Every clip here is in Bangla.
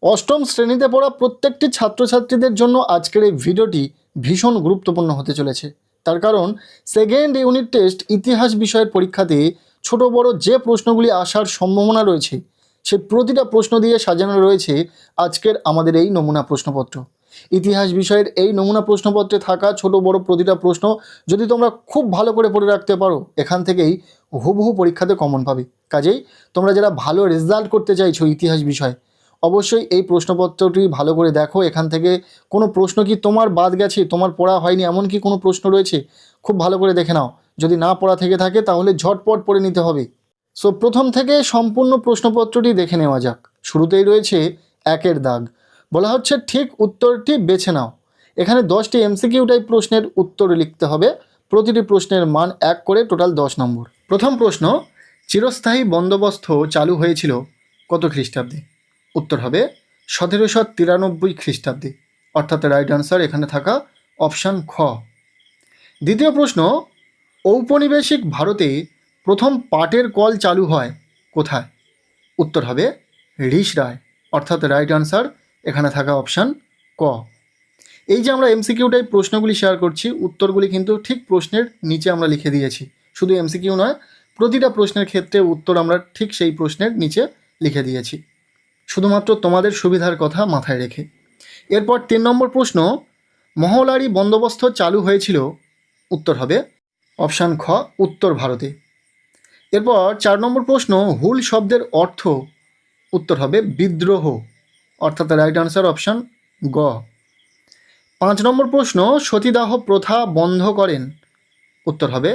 অষ্টম শ্রেণীতে পড়া প্রত্যেকটি ছাত্রছাত্রীদের জন্য আজকের এই ভিডিওটি ভীষণ গুরুত্বপূর্ণ হতে চলেছে। তার কারণ সেকেন্ড ইউনিট টেস্ট ইতিহাস বিষয়ের পরীক্ষাতে ছোট বড় যে প্রশ্নগুলি আসার সম্ভাবনা রয়েছে সেই প্রতিটা প্রশ্ন দিয়ে সাজানো রয়েছে আজকের আমাদের এই নমুনা প্রশ্নপত্র। ইতিহাস বিষয়ের এই নমুনা প্রশ্নপত্রে থাকা ছোট বড় প্রতিটা প্রশ্ন যদি তোমরা খুব ভালো করে পড়ে রাখতে পারো, এখান থেকেই হুবহু পরীক্ষাতে কমন পাবে। কাজেই তোমরা যারা ভালো রেজাল্ট করতে চাইছো ইতিহাস বিষয়, অবশ্যই এই প্রশ্নপত্রটি ভালো করে দেখো। এখান থেকে কোনো প্রশ্ন কি তোমার বাদ গেছে, তোমার পড়া হয়নি এমন কি কোনো প্রশ্ন রয়েছে, খুব ভালো করে দেখে নাও। যদি না পড়া থেকে থাকে তাহলে ঝটপট পড়ে নিতে হবে। সো প্রথম থেকে সম্পূর্ণ প্রশ্নপত্রটি দেখে নেওয়া যাক। শুরুতেই রয়েছে একের দাগ। বলা হচ্ছে ঠিক উত্তরটি বেছে নাও। এখানে 10টি এমসিকিউ টাইপ প্রশ্নের উত্তর লিখতে হবে। প্রতিটি প্রশ্নের মান 1 করে, টোটাল 10 নম্বর। প্রথম প্রশ্ন, চিরস্থায়ী বন্দোবস্ত চালু হয়েছিল কত খ্রিস্টাব্দে? উত্তর হবে 1793 খ্রিস্টাব্দে, অর্থাৎ রাইট আনসার এখানে থাকা অপশান খ। দ্বিতীয় প্রশ্ন, ঔপনিবেশিক ভারতে প্রথম পাটের কল চালু হয় কোথায়? উত্তর হবে রিষড়ায়, অর্থাৎ রাইট আনসার এখানে থাকা অপশান ক। এই যে আমরা এমসিকিউ টাইপ প্রশ্নগুলি শেয়ার করছি, উত্তরগুলি কিন্তু ঠিক প্রশ্নের নিচে আমরা লিখে দিয়েছি। শুধু এমসিকিউ নয়, প্রতিটা প্রশ্নের ক্ষেত্রে উত্তর আমরা ঠিক সেই প্রশ্নের নিচে লিখে দিয়েছি, শুধুমাত্র তোমাদের সুবিধার কথা মাথায় রেখে। এরপর 3 নম্বর প্রশ্ন, মহলারি বন্দোবস্ত চালু হয়েছিল, উত্তর হবে অপশান খ, উত্তর ভারতে। এরপর 4 নম্বর প্রশ্ন, হুল শব্দের অর্থ, উত্তর হবে বিদ্রোহ, অর্থাৎ রাইট আনসার অপশান গ। 5 নম্বর প্রশ্ন, সতীদাহ প্রথা বন্ধ করেন, উত্তর হবে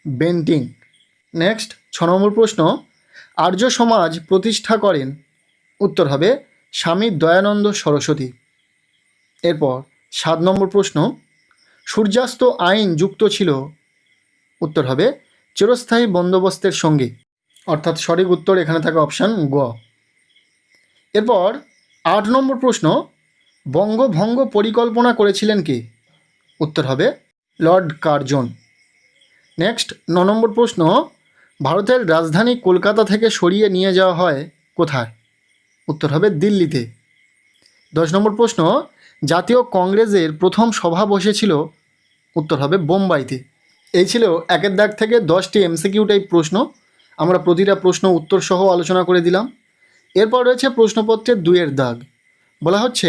বেন্টিং। নেক্সট 6 নম্বর প্রশ্ন, আর্য সমাজ প্রতিষ্ঠা করেন, উত্তর হবে স্বামী দয়ানন্দ সরস্বতী। এরপর 7 নম্বর প্রশ্ন, সূর্যাস্ত আইন যুক্ত ছিল, উত্তর হবে চিরস্থায়ী বন্দোবস্তের সঙ্গে, অর্থাৎ সঠিক উত্তর এখানে থাকা অপশান গ। এরপর 8 নম্বর প্রশ্ন, বঙ্গভঙ্গ পরিকল্পনা করেছিলেন কে? উত্তর হবে লর্ড কার্জন। নেক্সট 9 নম্বর প্রশ্ন, ভারতের রাজধানী কলকাতা থেকে সরিয়ে নিয়ে যাওয়া হয় কোথায়? উত্তর হবে দিল্লিতে। 10 নম্বর প্রশ্ন, জাতীয় কংগ্রেসের প্রথম সভা বসেছিল, উত্তর হবে বোম্বাইতে। এই ছিল একের দাগ থেকে 10টি এমসিকিউ টাইপ প্রশ্ন। আমরা প্রতিটা প্রশ্ন উত্তর সহ আলোচনা করে দিলাম। এরপর রয়েছে প্রশ্নপত্রের 2 দাগ। বলা হচ্ছে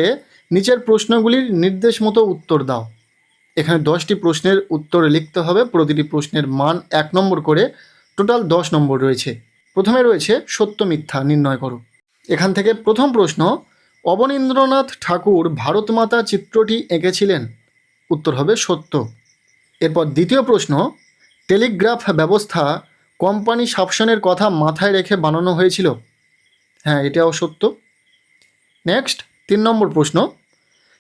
নিচের প্রশ্নগুলির নির্দেশ মতো উত্তর দাও। এখানে 10টি প্রশ্নের উত্তর লিখতে হবে, প্রতিটি প্রশ্নের মান 1 নম্বর করে, টোটাল 10 নম্বর রয়েছে। প্রথমে রয়েছে সত্য মিথ্যা নির্ণয় করো। এখান থেকে প্রথম প্রশ্ন, অবনীন্দ্রনাথ ঠাকুর ভারতমাতা চিত্রটি এঁকেছিলেন, উত্তর হবে সত্য। এরপর দ্বিতীয় প্রশ্ন, টেলিগ্রাফ ব্যবস্থা কোম্পানি শাসনের কথা মাথায় রেখে বানানো হয়েছিল, হ্যাঁ এটাও সত্য। নেক্সট 3 নম্বর প্রশ্ন,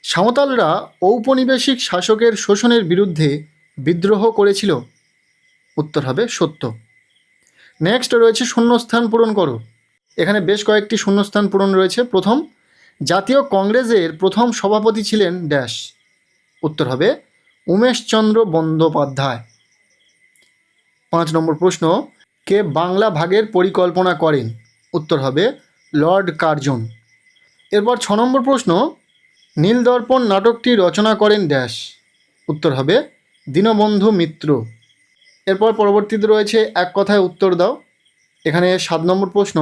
সাঁওতালরা ঔপনিবেশিক শাসকের শোষণের বিরুদ্ধে বিদ্রোহ করেছিল, উত্তর হবে সত্য। নেক্সট রয়েছে শূন্যস্থান পূরণ করো। এখানে বেশ কয়েকটি শূন্যস্থান পূরণ রয়েছে। প্রথম, জাতীয় কংগ্রেসের প্রথম সভাপতি ছিলেন ড্যাশ, উত্তর হবে উমেশচন্দ্র বন্দ্যোপাধ্যায়। 5 নম্বর প্রশ্ন, কে বাংলা ভাগের পরিকল্পনা করেন, উত্তর হবে লর্ড কার্জন। এরপর 6 নম্বর প্রশ্ন, নীলদর্পণ নাটকটি রচনা করেন ড্যাশ, উত্তর হবে দীনবন্ধু মিত্র। এরপর পরবর্তীতে রয়েছে এক কথায় উত্তর দাও। এখানে 7 নম্বর প্রশ্ন,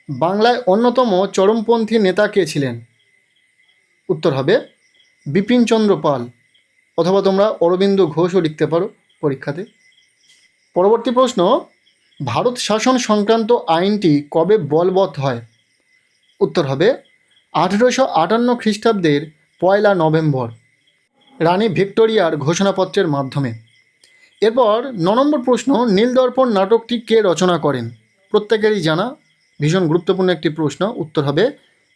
বাংলায় অন্যতম চরমপন্থী নেতা কে ছিলেন, উত্তর হবে বিপিনচন্দ্র পাল, অথবা তোমরা অরবিন্দ ঘোষও লিখতে পারো পরীক্ষাতে। পরবর্তী প্রশ্ন, ভারত শাসন সংক্রান্ত আইনটি কবে বলবৎ হয়, উত্তর হবে 1858 খ্রিস্টাব্দের 1 নভেম্বর রানী ভিক্টোরিয়ার ঘোষণাপত্রের মাধ্যমে। এরপর 9 নম্বর প্রশ্ন, নীলদর্পণ নাটকটি কে রচনা করেন? প্রত্যেকেরই জানা, ভীষণ গুরুত্বপূর্ণ একটি প্রশ্ন, উত্তর হবে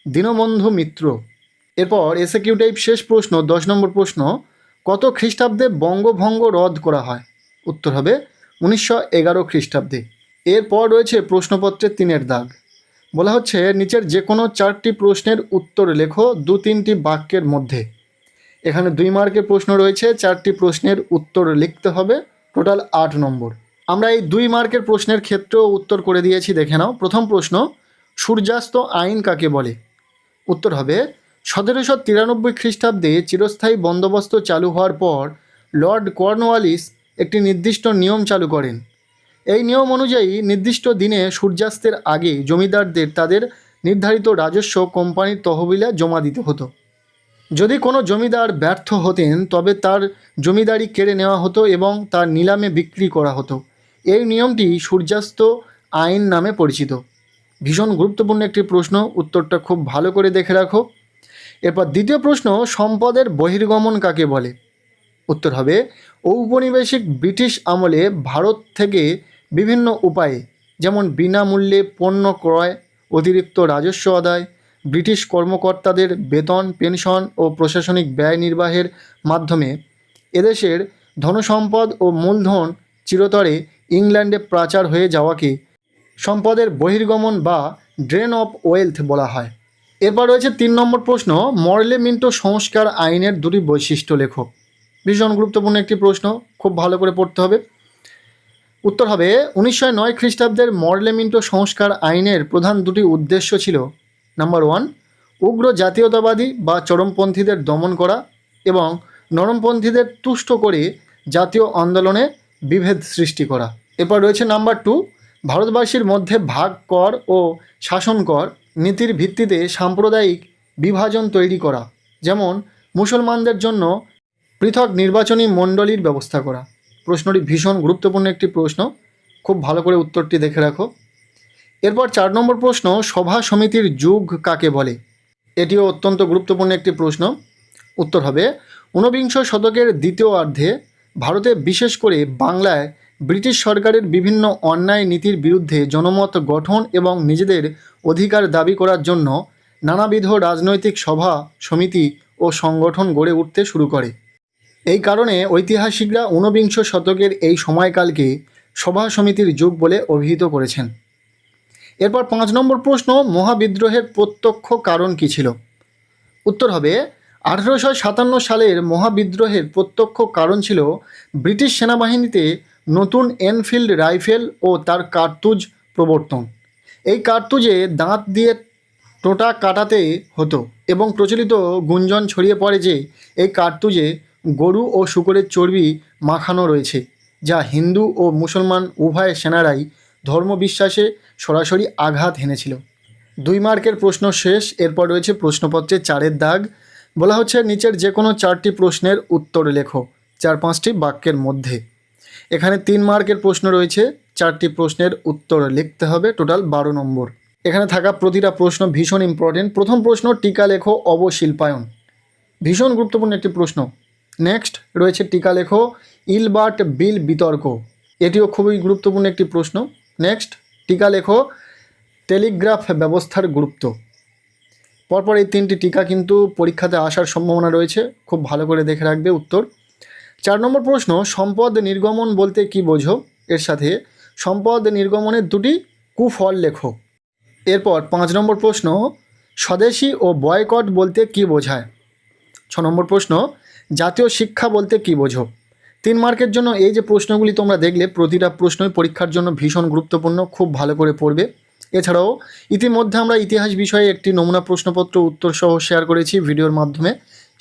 দীনবন্ধু মিত্র। এরপর এসএকিউ টাইপ শেষ প্রশ্ন 10 নম্বর প্রশ্ন, কত খ্রিস্টাব্দে বঙ্গভঙ্গ রদ করা হয়? উত্তর হবে 1911 খ্রিস্টাব্দে। এরপর রয়েছে প্রশ্নপত্রের 3 দাগ। বলা হচ্ছে নিচের যে কোনো 4টি প্রশ্নের উত্তর লেখো 2-3টি বাক্যের মধ্যে। এখানে 2 মার্কের প্রশ্ন রয়েছে, 4টি প্রশ্নের উত্তর লিখতে হবে, টোটাল 8 নম্বর। আমরা এই 2 মার্কের প্রশ্নের ক্ষেত্রেও উত্তর করে দিয়েছি, দেখে নাও। প্রথম প্রশ্ন, সূর্যাস্ত আইন কাকে বলে? উত্তর হবে 1793 খ্রিস্টাব্দে চিরস্থায়ী বন্দোবস্ত চালু হওয়ার পর লর্ড কর্নওয়ালিস একটি নির্দিষ্ট নিয়ম চালু করেন। এই নিয়ম অনুযায়ী নির্দিষ্ট দিনে সূর্যাস্তের আগে জমিদারদের তাদের নির্ধারিত রাজস্ব কোম্পানির তহবিলে জমা দিতে হতো। যদি কোনো জমিদার ব্যর্থ হতেন তবে তার জমিদারি কেড়ে নেওয়া হতো এবং তার নিলামে বিক্রি করা হতো। এই নিয়মটি সূর্যাস্ত আইন নামে পরিচিত। ভীষণ গুরুত্বপূর্ণ একটি প্রশ্ন, উত্তরটা খুব ভালো করে দেখে রাখো। এরপর দ্বিতীয় প্রশ্ন, সম্পদের বহির্গমন কাকে বলে? উত্তর হবে ঔপনিবেশিক ব্রিটিশ আমলে ভারত থেকে বিভিন্ন উপায়ে, যেমন বিনামূল্যে পণ্য ক্রয়, অতিরিক্ত রাজস্ব আদায়, ব্রিটিশ কর্মকর্তাদের বেতন, পেনশন ও প্রশাসনিক ব্যয় নির্বাহের মাধ্যমে এদেশের ধনসম্পদ ও মূলধন চিরতরে ইংল্যান্ডে পাচার হয়ে যাওয়াকে সম্পদের বহির্গমন বা ড্রেন অফ ওয়েলথ বলা হয়। এরপর রয়েছে 3 নম্বর প্রশ্ন, মরলে মিন্টো সংস্কার আইনের দুটি বৈশিষ্ট্য লেখো। ভীষণ গুরুত্বপূর্ণ একটি প্রশ্ন, খুব ভালো করে পড়তে হবে। উত্তর হবে 1909 খ্রিস্টাব্দের মরলে মিন্টো সংস্কার আইনের প্রধান দুটি উদ্দেশ্য ছিল, নাম্বার 1, উগ্র জাতীয়তাবাদী বা চরমপন্থীদের দমন করা এবং নরমপন্থীদের তুষ্ট করে জাতীয় আন্দোলনে বিভেদ সৃষ্টি করা। এরপর রয়েছে নাম্বার 2, ভারতবাসীর মধ্যে ভাগ কর ও শাসন কর নীতির ভিত্তিতে সাম্প্রদায়িক বিভাজন তৈরি করা, যেমন মুসলমানদের জন্য পৃথক নির্বাচনী মণ্ডলীর ব্যবস্থা করা। প্রশ্নটি ভীষণ গুরুত্বপূর্ণ একটি প্রশ্ন, খুব ভালো করে উত্তরটি দেখে রাখো। এরপর 4 নম্বর প্রশ্ন, সভা সমিতির যুগ কাকে বলে? এটিও অত্যন্ত গুরুত্বপূর্ণ একটি প্রশ্ন। উত্তর হবে 19বিংশ শতকের দ্বিতীয়ার্ধে ভারতে, বিশেষ করে বাংলায়, ব্রিটিশ সরকারের বিভিন্ন অন্যায় নীতির বিরুদ্ধে জনমত গঠন এবং নিজেদের অধিকার দাবি করার জন্য নানাবিধ রাজনৈতিক সভা সমিতি ও সংগঠন গড়ে উঠতে শুরু করে। এই কারণে ঐতিহাসিকরা 19বিংশ শতকের এই সময়কালকে সভা সমিতির যুগ বলে অভিহিত করেছেন। এরপর 5 নম্বর প্রশ্ন, মহাবিদ্রোহের প্রত্যক্ষ কারণ কী ছিল? উত্তর হবে 1857 সালের মহাবিদ্রোহের প্রত্যক্ষ কারণ ছিল ব্রিটিশ সেনাবাহিনীতে নতুন এনফিল্ড রাইফেল ও তার কার্তুজ প্রবর্তন। এই কার্তুজে দাঁত দিয়ে টোটা কাটাতে হতো এবং প্রচলিত গুঞ্জন ছড়িয়ে পড়ে যে এই কার্তুজে গরু ও শূকরের চর্বি মাখানো রয়েছে, যা হিন্দু ও মুসলমান উভয় সেনারাই ধর্মবিশ্বাসে সরাসরি আঘাত হেনেছিল। 2 মার্কের প্রশ্ন শেষ। এরপর রয়েছে প্রশ্নপত্রে 4-এর দাগ। বলা হচ্ছে নিচের যে কোনো 4টি প্রশ্নের উত্তর লেখো 4-5টি বাক্যের মধ্যে। এখানে 3 মার্কের প্রশ্ন রয়েছে, 4টি প্রশ্নের উত্তর লিখতে হবে, টোটাল 12 নম্বর। এখানে থাকা প্রতিটা প্রশ্ন ভীষণ ইম্পর্টেন্ট। প্রথম প্রশ্ন, টিকা লেখো অবশিল্পায়ন, ভীষণ গুরুত্বপূর্ণ একটি প্রশ্ন। নেক্সট রয়েছে টিকা লেখো ইলবার্ট বিল বিতর্ক, এটিও খুবই গুরুত্বপূর্ণ একটি প্রশ্ন। নেক্সট টিকা লেখো টেলিগ্রাফ ব্যবস্থার গুরুত্ব। পরপর এই 3টি টিকা কিন্তু পরীক্ষাতে আসার সম্ভাবনা রয়েছে, খুব ভালো করে দেখে রাখবে উত্তর। 4 নম্বর প্রশ্ন, সম্পদ নির্গমন বলতে কি বোঝো? এর সাথে সম্পদ নির্গমনের দুটি কুফল লেখো। এরপর 5 নম্বর প্রশ্ন, স্বদেশী ও বয়কট বলতে কি বোঝায়? 6 নম্বর প্রশ্ন, জাতীয় শিক্ষা বলতে কি বোঝো? 3 মার্কের জন্য এই যে প্রশ্নগুলি তোমরা দেখলে, প্রতিটা প্রশ্নই পরীক্ষার জন্য ভীষণ গুরুত্বপূর্ণ, খুব ভালো করে পড়বে। এছাড়াও ইতিমধ্যে আমরা ইতিহাস বিষয়ে একটি নমুনা প্রশ্নপত্র উত্তর সহ শেয়ার করেছি ভিডিওর মাধ্যমে,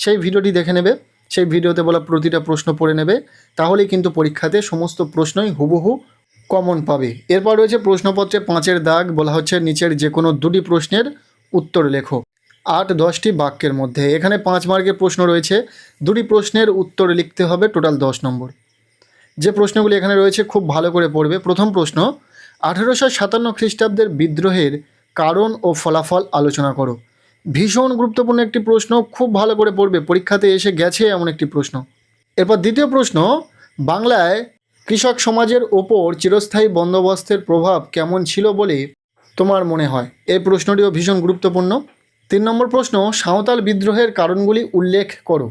সেই ভিডিওটি দেখে নেবে। সেই ভিডিওতে বলা প্রতিটা প্রশ্ন পড়ে নেবে, তাহলেই কিন্তু পরীক্ষাতে সমস্ত প্রশ্নই হুবহু কমন পাবে। এরপর রয়েছে প্রশ্নপত্রে 5-এর দাগ। বলা হচ্ছে নিচের যে কোনো 2টি প্রশ্নের উত্তর লেখো 8-10টি বাক্যের মধ্যে। এখানে 5 মার্কের প্রশ্ন রয়েছে, 2টি প্রশ্নের উত্তর লিখতে হবে, টোটাল 10 নম্বর। যে প্রশ্নগুলি এখানে রয়েছে খুব ভালো করে পড়বে। প্রথম প্রশ্ন, 1857 খ্রিস্টাব্দের বিদ্রোহের কারণ ও ফলাফল আলোচনা করো। ভীষণ গুরুত্বপূর্ণ একটি প্রশ্ন, খুব ভালো করে পড়বে, পরীক্ষাতে এসে গেছে এমন একটি প্রশ্ন। এরপর দ্বিতীয় প্রশ্ন, বাংলায় কৃষক সমাজের ওপর চিরস্থায়ী বন্দোবস্তের প্রভাব কেমন ছিল বলে তোমার মনে হয়? এই প্রশ্নটিও ভীষণ গুরুত্বপূর্ণ। 3 নম্বর প্রশ্ন, সাঁওতাল বিদ্রোহের কারণগুলি উল্লেখ করো।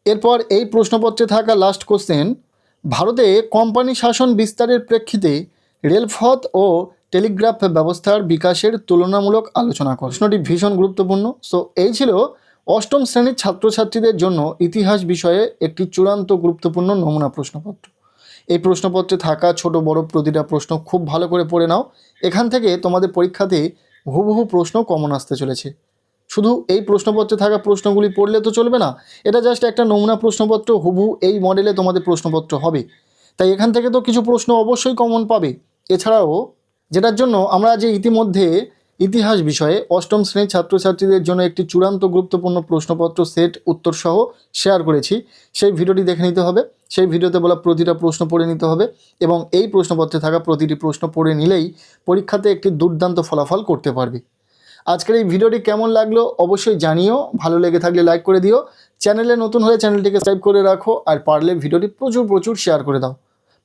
এরপর এই প্রশ্নপত্রে থাকা লাস্ট কোশ্চেন, ভারতে কোম্পানি শাসন বিস্তারের প্রেক্ষিতে রেলপথ ও টেলিগ্রাফ ব্যবস্থার বিকাশের তুলনামূলক আলোচনা করো। প্রশ্নটি ভীষণ গুরুত্বপূর্ণ। সো এই ছিল 8ম শ্রেণীর ছাত্রছাত্রীদের জন্য ইতিহাস বিষয়ে একটি চূড়ান্ত গুরুত্বপূর্ণ নমুনা প্রশ্নপত্র। এই প্রশ্নপত্রে থাকা ছোট বড় প্রতিটা প্রশ্ন খুব ভালো করে পড়ে নাও, এখান থেকে তোমাদের পরীক্ষাতে হুবহু প্রশ্ন কমন আসতে চলেছে। শুধু এই প্রশ্নপত্রে থাকা প্রশ্নগুলি পড়লে তো চলবে না, এটা জাস্ট একটা নমুনা প্রশ্নপত্র, হুবহু এই মডেলে তোমাদের প্রশ্নপত্র হবে। তাই এখান থেকে তো কিছু প্রশ্ন অবশ্যই কমন পাবে। এছাড়াও যেটার জন্য আমরা যে ইতিমধ্যে ইতিহাস বিষয়ে অষ্টম শ্রেণীর ছাত্রছাত্রীদের জন্য একটি চূড়ান্ত গুরুত্বপূর্ণ প্রশ্নপত্র সেট উত্তরসহ শেয়ার করেছি, সেই ভিডিওটি দেখে নিতে হবে। সেই ভিডিওতে বলা প্রতিটা প্রশ্ন পড়ে নিতে হবে এবং এই প্রশ্নপত্রে থাকা প্রতিটি প্রশ্ন পড়ে নিলেই পরীক্ষাতে একটি দুর্দান্ত ফলাফল করতে পারবে। আজকের এই ভিডিওটি কেমন লাগলো অবশ্যই জানিও, ভালো লেগে থাকলে লাইক করে দিও, চ্যানেলে নতুন হলে চ্যানেলটিকে সাবস্ক্রাইব করে রাখো, আর পারলে ভিডিওটি প্রচুর প্রচুর শেয়ার করে দাও।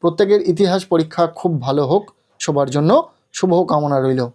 প্রত্যেকের ইতিহাস পরীক্ষা খুব ভালো হোক, সবার জন্য শুভ কামনা রইল।